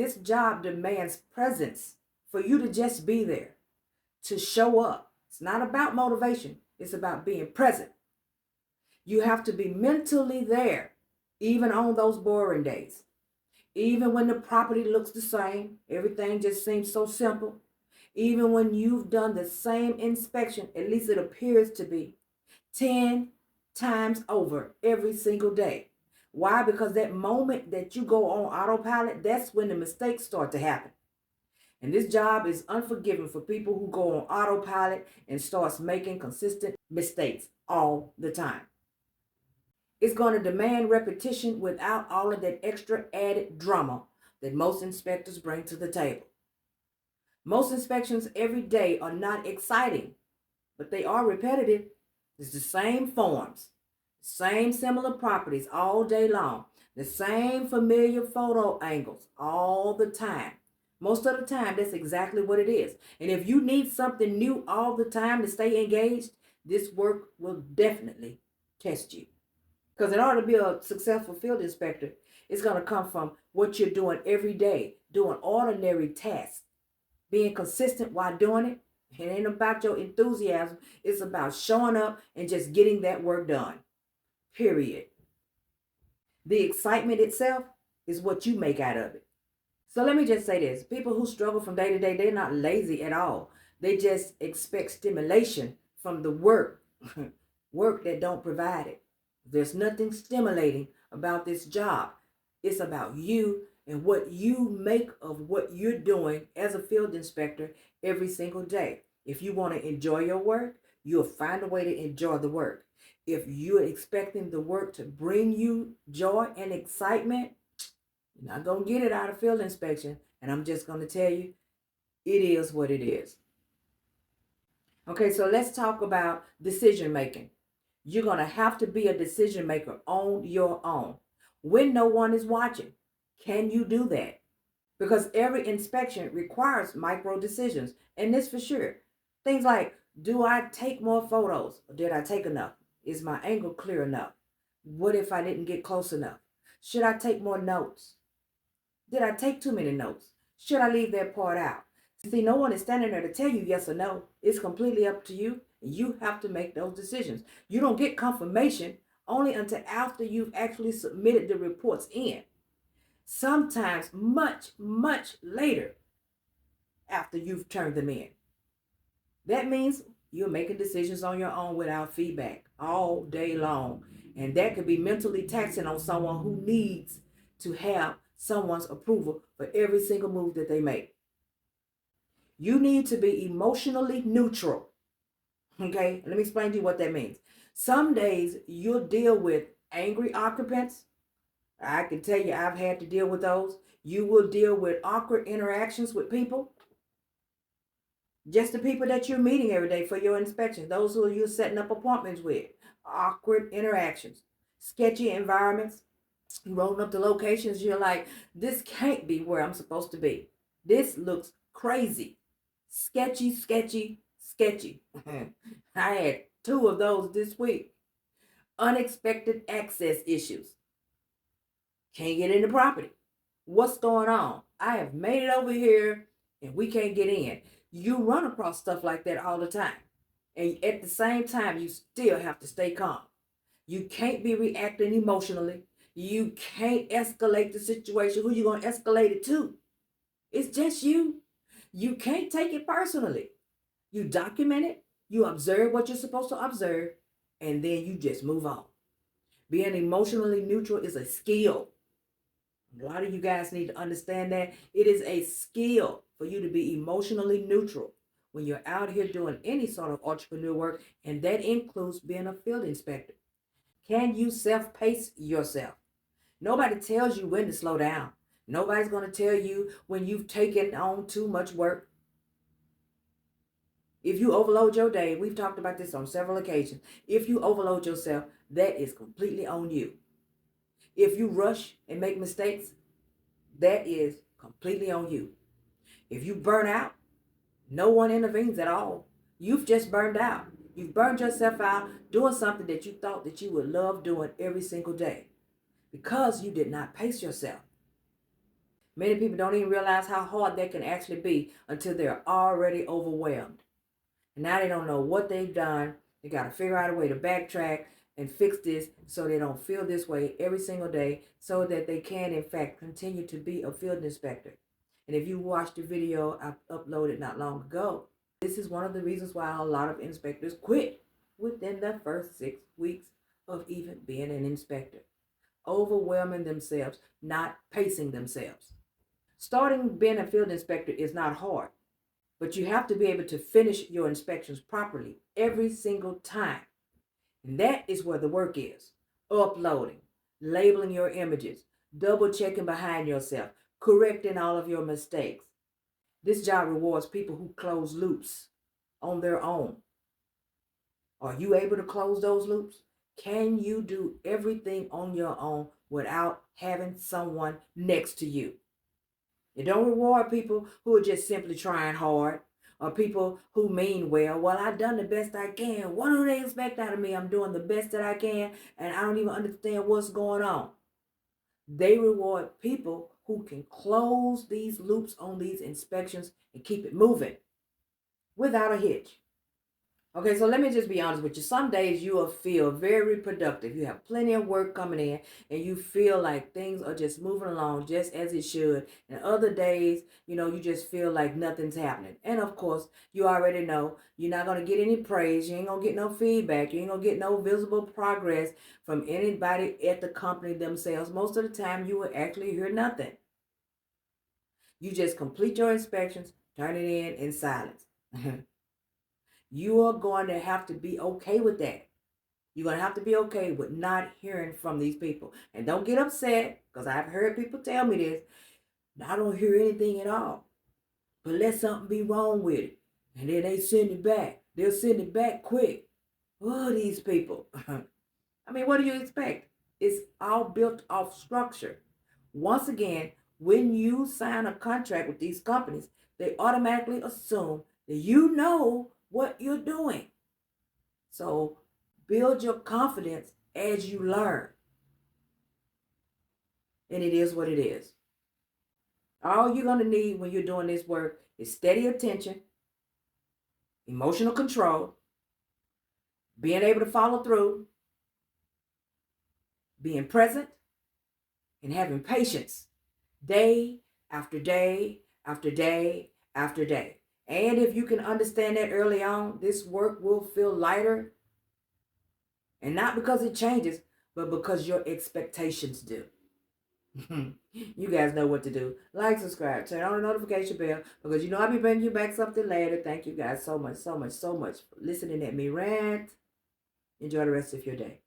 This job demands presence for you to just be there, to show up. It's not about motivation. It's about being present. You have to be mentally there, even on those boring days. Even when the property looks the same, everything just seems so simple. Even when you've done the same inspection, at least it appears to be, 10 times over every single day. Why? Because that moment that you go on autopilot, that's when the mistakes start to happen. And this job is unforgiving for people who go on autopilot and starts making consistent mistakes all the time. It's going to demand repetition without all of that extra added drama that most inspectors bring to the table. Most inspections every day are not exciting, but they are repetitive. It's the same forms, same similar properties all day long, the same familiar photo angles all the time. Most of the time, that's exactly what it is. And if you need something new all the time to stay engaged, this work will definitely test you. Because in order to be a successful field inspector, it's going to come from what you're doing every day, doing ordinary tasks, being consistent while doing it. It ain't about your enthusiasm. It's about showing up and just getting that work done. Period. The excitement itself is what you make out of it. So let me just say this. People who struggle from day to day, they're not lazy at all. They just expect stimulation from the work, work that don't provide it. There's nothing stimulating about this job. It's about you and what you make of what you're doing as a field inspector every single day. If you want to enjoy your work, you'll find a way to enjoy the work. If you're expecting the work to bring you joy and excitement, you're not going to get it out of field inspection. And I'm just going to tell you, it is what it is. Okay, so let's talk about decision making. You're going to have to be a decision maker on your own when no one is watching. Can you do that? Because every inspection requires micro decisions, and this for sure. Things like, do I take more photos? Or did I take enough? Is my angle clear enough? What if I didn't get close enough? Should I take more notes? Did I take too many notes? Should I leave that part out? See, no one is standing there to tell you yes or no. It's completely up to you, and you have to make those decisions. You don't get confirmation only until after you've actually submitted the reports in. Sometimes much, much later after you've turned them in. That means you're making decisions on your own without feedback all day long. And that could be mentally taxing on someone who needs to have someone's approval for every single move that they make. You need to be emotionally neutral. Okay, let me explain to you what that means. Some days you'll deal with angry occupants. I can tell you I've had to deal with those. You will deal with awkward interactions with people. Just the people that you're meeting every day for your inspection. Those who you're setting up appointments with. Awkward interactions. Sketchy environments. You rolling up the locations. You're like, this can't be where I'm supposed to be. This looks crazy. Sketchy, sketchy, sketchy. I had 2 of those this week. Unexpected access issues. Can't get into property. What's going on? I have made it over here and we can't get in. You run across stuff like that all the time. And at the same time, you still have to stay calm. You can't be reacting emotionally. You can't escalate the situation. Who you going to escalate it to? It's just you. You can't take it personally. You document it. You observe what you're supposed to observe. And then you just move on. Being emotionally neutral is a skill. A lot of you guys need to understand that it is a skill for you to be emotionally neutral when you're out here doing any sort of entrepreneur work, and that includes being a field inspector. Can you self-pace yourself? Nobody tells you when to slow down. Nobody's going to tell you when you've taken on too much work. If you overload your day, we've talked about this on several occasions. If you overload yourself, that is completely on you. If you rush and make mistakes, that is completely on you. If you burn out, no one intervenes at all. You've just burned out. You've burned yourself out doing something that you thought that you would love doing every single day because you did not pace yourself. Many people don't even realize how hard that can actually be until they're already overwhelmed. And now they don't know what they've done. They got to figure out a way to backtrack and fix this so they don't feel this way every single day, so that they can, in fact, continue to be a field inspector. And if you watched the video I uploaded not long ago, this is one of the reasons why a lot of inspectors quit within the first 6 weeks of even being an inspector. Overwhelming themselves, not pacing themselves. Starting being a field inspector is not hard, but you have to be able to finish your inspections properly every single time. And that is where the work is. Uploading, labeling your images, double checking behind yourself, correcting all of your mistakes. This job rewards people who close loops on their own. Are you able to close those loops? Can you do everything on your own without having someone next to you? It don't reward people who are just simply trying hard, or people who mean well. Well, I've done the best I can. What do they expect out of me? I'm doing the best that I can, and I don't even understand what's going on. They reward people who can close these loops on these inspections and keep it moving without a hitch. Okay, so let me just be honest with you. Some days you will feel very productive. You have plenty of work coming in and you feel like things are just moving along just as it should. And other days, you just feel like nothing's happening. And of course, you already know you're not going to get any praise. You ain't going to get no feedback. You ain't going to get no visible progress from anybody at the company themselves. Most of the time, you will actually hear nothing. You just complete your inspections, turn it in silence. You are going to have to be okay with that. You're going to have to be okay with not hearing from these people. And don't get upset, because I've heard people tell me this. I don't hear anything at all. But let something be wrong with it. And then they send it back. They'll send it back quick. Oh, these people. I mean, what do you expect? It's all built off structure. Once again, when you sign a contract with these companies, they automatically assume that you know what you're doing. So build your confidence as you learn. And it is what it is. All you're going to need when you're doing this work is steady attention, emotional control, being able to follow through, being present, and having patience day after day after day after day. And if you can understand that early on, this work will feel lighter. And not because it changes, but because your expectations do. You guys know what to do. Like, subscribe, turn on the notification bell, because I'll be bringing you back something later. Thank you guys so much for listening at me rant. Enjoy the rest of your day.